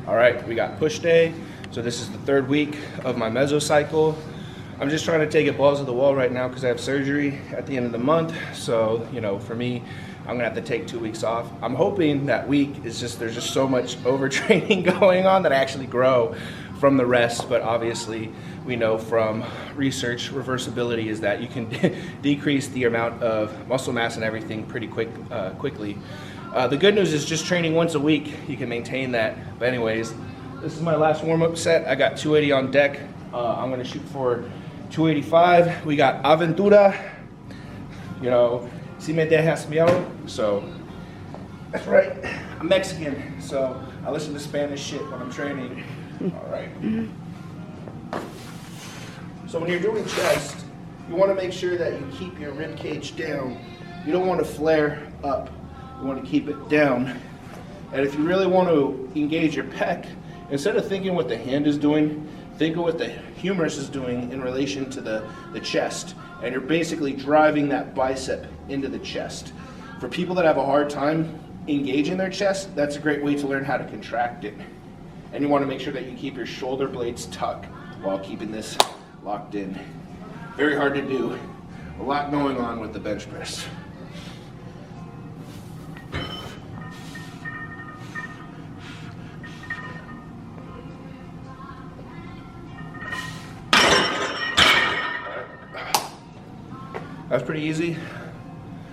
All right, we got push day. So this is the 3rd week of my mesocycle. I'm just trying to take it balls to the wall right now because I have surgery at the end of the month. So, you know, for me, I'm gonna have to take 2 weeks off. I'm hoping that week is just, there's just so much overtraining going on that I actually grow from the rest. But obviously we know from research, reversibility is that you can decrease the amount of muscle mass and everything pretty quickly. The good news is just training once a week, you can maintain that. But anyways, this is my last warm-up set. I got 280 on deck. I'm gonna shoot for 285. We got Aventura, you know, si me dejas miau. So that's right, I'm Mexican, so I listen to Spanish shit when I'm training. All right. So when you're doing chest, you want to make sure that you keep your rib cage down. You don't want to flare up. You want to keep it down. And if you really want to engage your pec, instead of thinking what the hand is doing, think of what the humerus is doing in relation to the chest. And you're basically driving that bicep into the chest. For people that have a hard time engaging their chest, that's a great way to learn how to contract it. And you want to make sure that you keep your shoulder blades tucked while keeping this locked in. Very hard to do. A lot going on with the bench press. That was pretty easy.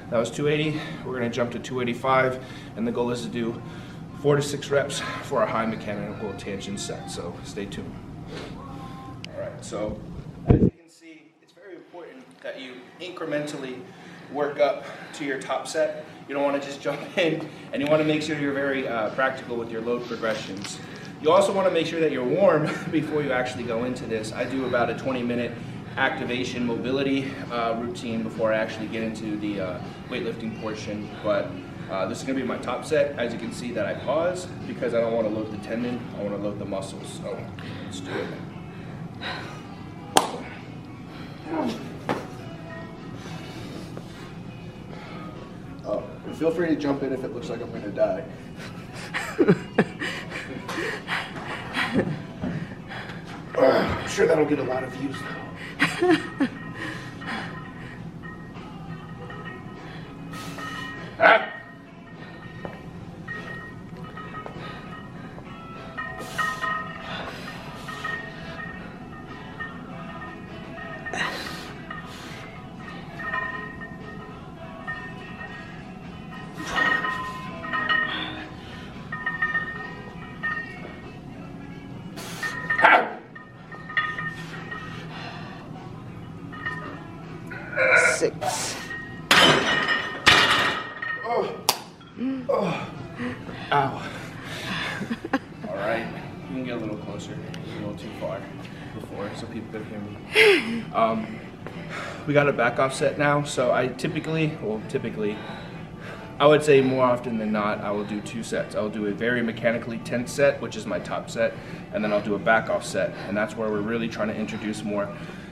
That was 280. We're gonna jump to 285, and the goal is to do 4 to 6 reps for a high mechanical tension set, so stay tuned. All right, so as you can see, it's very important that you incrementally work up to your top set. You don't wanna just jump in, and you wanna make sure you're very practical with your load progressions. You also wanna make sure that you're warm before you actually go into this. I do about a 20-minute activation mobility routine before I actually get into the weightlifting portion, but this is going to be my top set. As you can see that I pause because I don't want to load the tendon, I want to load the muscles, so let's do it. Oh, and feel free to jump in if it looks like I'm going to die. I'm sure that'll get a lot of views though. Ah. Six. Oh. Oh. Ow. All right. You can get a little closer. You're a little too far before, so people could hear me. We got a back off set now, so I typically, I would say more often than not, I will do 2 sets. I'll do a very mechanically tense set, which is my top set, and then I'll do a back off set, and that's where we're really trying to introduce more,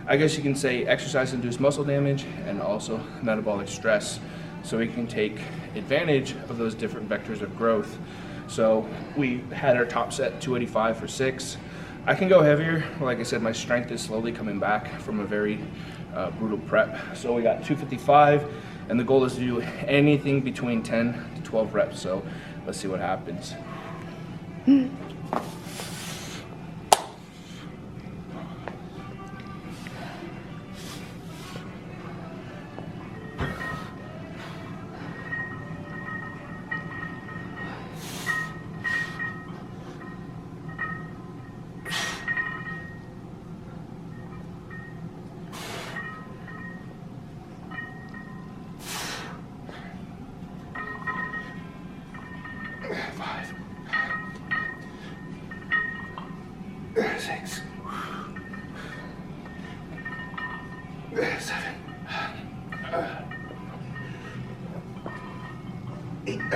I guess you can say, exercise-induced muscle damage and also metabolic stress, so we can take advantage of those different vectors of growth. So we had our top set 285 for 6. I can go heavier. Like I said, my strength is slowly coming back from a very brutal prep. So we got 255, and the goal is to do anything between 10 to 12 reps. So let's see what happens. Six, 7, 8, 9.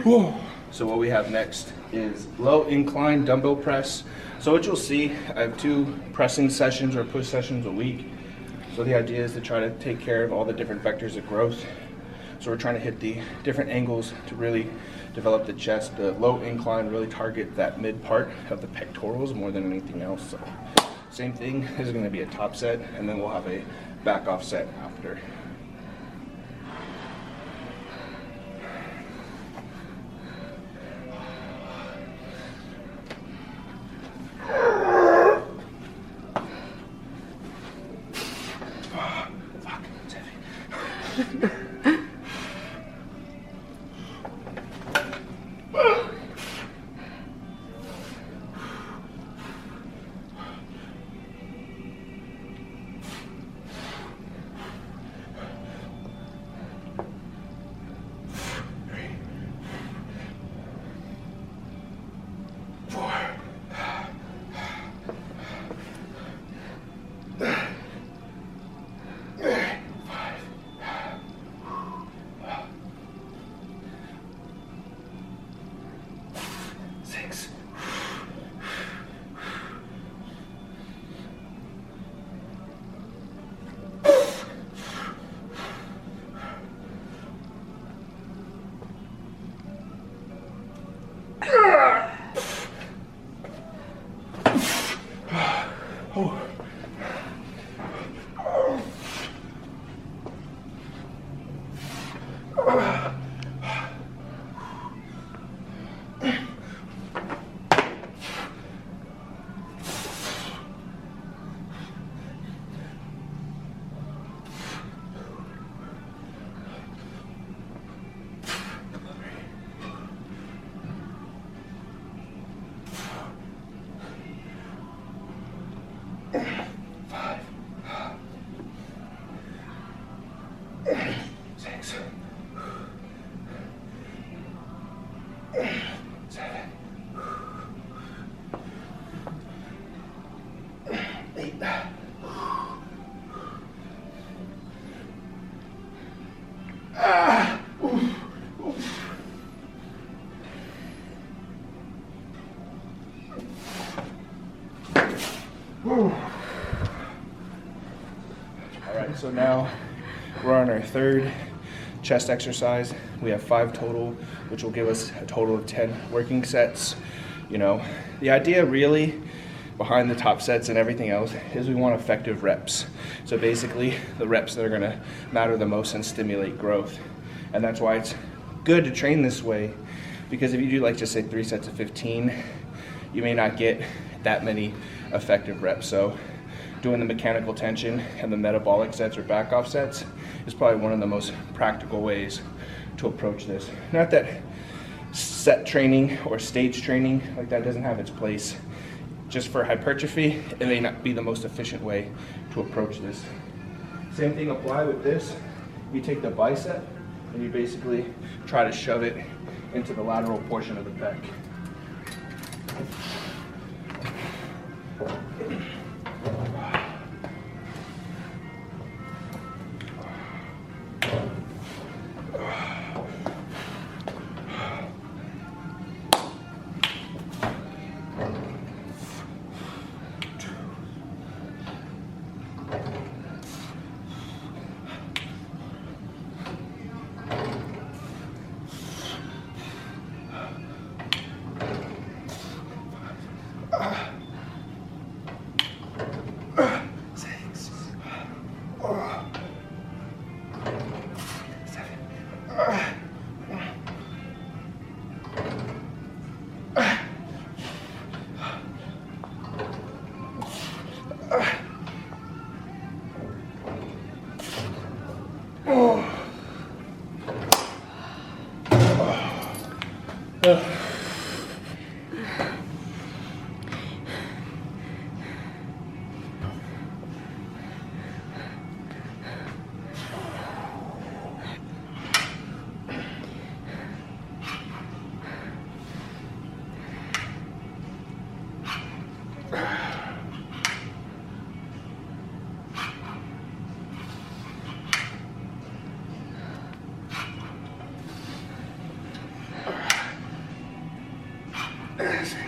Oh. So what we have next is low incline dumbbell press. So what you'll see, I have 2 pressing sessions or push sessions a week. So the idea is to try to take care of all the different vectors of growth. So we're trying to hit the different angles to really develop the chest. The low incline really target that mid part of the pectorals more than anything else. So same thing, this is going to be a top set, and then we'll have a back off set after. Fuck, it's heavy. Alright, so now we're on our 3rd chest exercise. We have 5 total, which will give us a total of 10 working sets. You know, the idea really behind the top sets and everything else is we want effective reps. So basically the reps that are going to matter the most and stimulate growth. And that's why it's good to train this way, because if you do like just say 3 sets of 15, you may not get that many effective reps. So doing the mechanical tension and the metabolic sets or back off sets is probably one of the most practical ways to approach this. Not that set training or stage training like that doesn't have its place. Just for hypertrophy, it may not be the most efficient way to approach this. Same thing apply with this. You take the bicep and you basically try to shove it into the lateral portion of the pec. 6.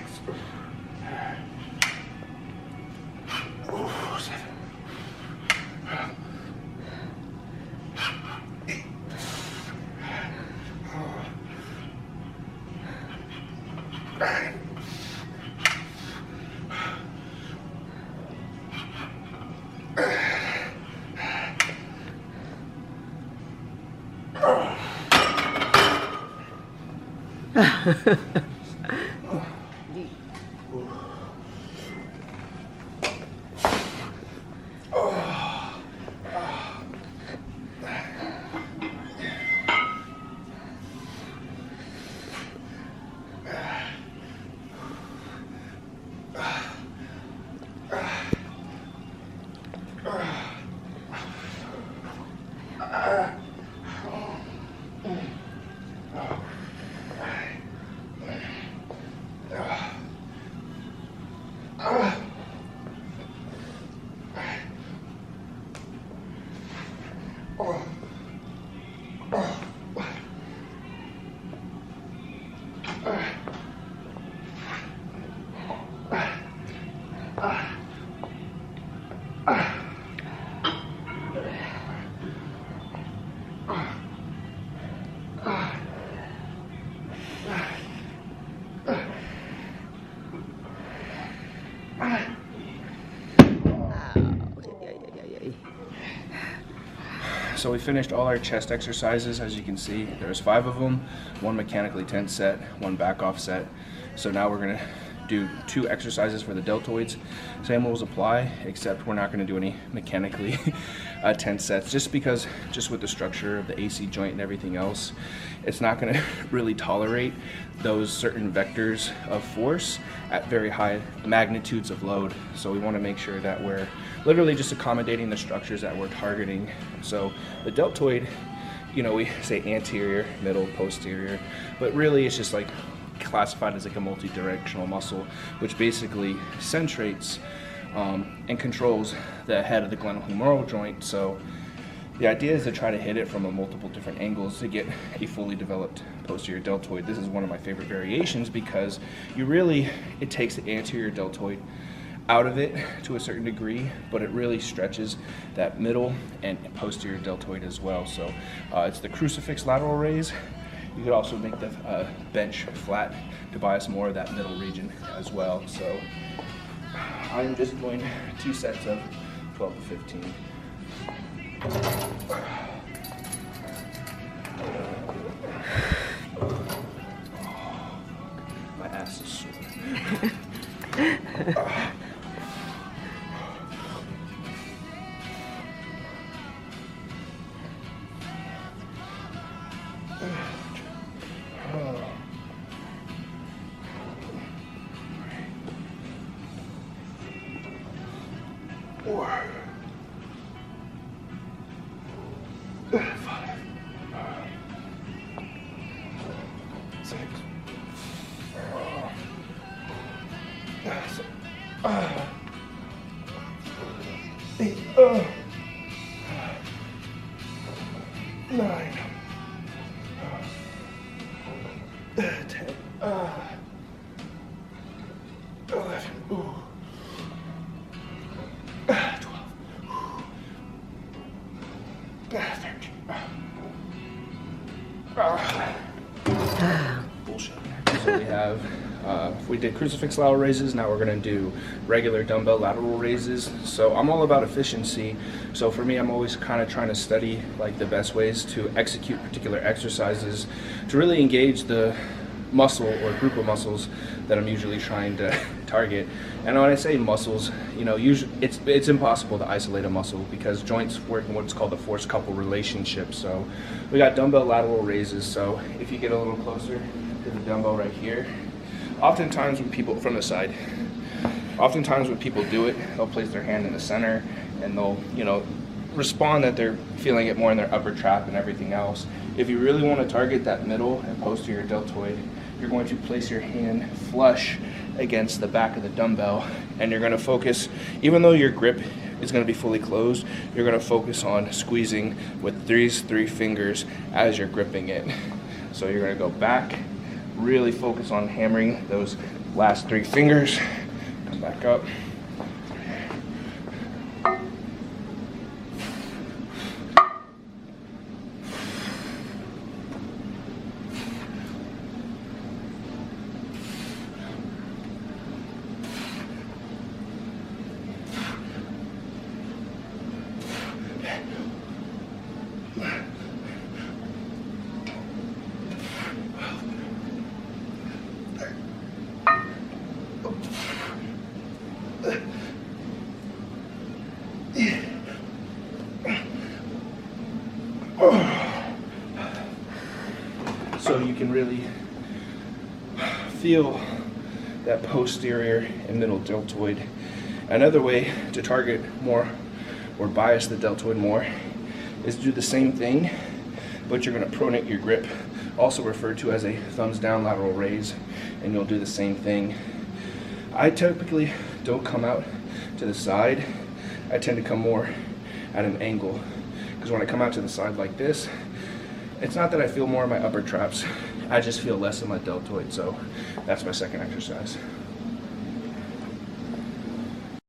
7. 8. So we finished all our chest exercises. As you can see, there's 5 of them, 1 mechanically tense set, 1 back off set. So now we're gonna do 2 exercises for the deltoids. Same rules apply, except we're not gonna do any mechanically tense sets, just because, just with the structure of the AC joint and everything else, it's not gonna really tolerate those certain vectors of force at very high magnitudes of load. So we wanna make sure that we're literally just accommodating the structures that we're targeting. So the deltoid, you know, we say anterior, middle, posterior, but really it's just like classified as like a multi-directional muscle, which basically centrates and controls the head of the glenohumeral joint. So the idea is to try to hit it from a multiple different angles to get a fully developed posterior deltoid. This is one of my favorite variations because it takes the anterior deltoid out of it to a certain degree, but it really stretches that middle and posterior deltoid as well. So it's the crucifix lateral raise. You could also make the bench flat to bias more of that middle region as well. So I'm just doing 2 sets of 12 to 15. My ass is sore. 4, 5, 6, 8, 9, 10, 11, 12, 13. Bullshit. So we have, we did crucifix lateral raises, now we're gonna do regular dumbbell lateral raises. So I'm all about efficiency. So for me, I'm always kind of trying to study like the best ways to execute particular exercises to really engage the muscle or group of muscles that I'm usually trying to target. And when I say muscles, you know, usually it's impossible to isolate a muscle because joints work in what's called the force couple relationship. So we got dumbbell lateral raises. So if you get a little closer to the dumbbell right here, oftentimes when people from the side, oftentimes when people do it, they'll place their hand in the center and they'll, you know, respond that they're feeling it more in their upper trap and everything else. If you really want to target that middle and posterior deltoid, you're going to place your hand flush against the back of the dumbbell, and you're going to focus, even though your grip is going to be fully closed, you're going to focus on squeezing with these 3 fingers as you're gripping it. So you're going to go back, really focus on hammering those Last 3 fingers. Come back up. So you can really feel that posterior and middle deltoid. Another way to target more or bias the deltoid more is do the same thing, but you're going to pronate your grip, also referred to as a thumbs down lateral raise, and you'll do the same thing. I typically don't come out to the side. I tend to come more at an angle, because when I come out to the side like this, it's not that I feel more in my upper traps, I just feel less in my deltoid. So that's my second exercise.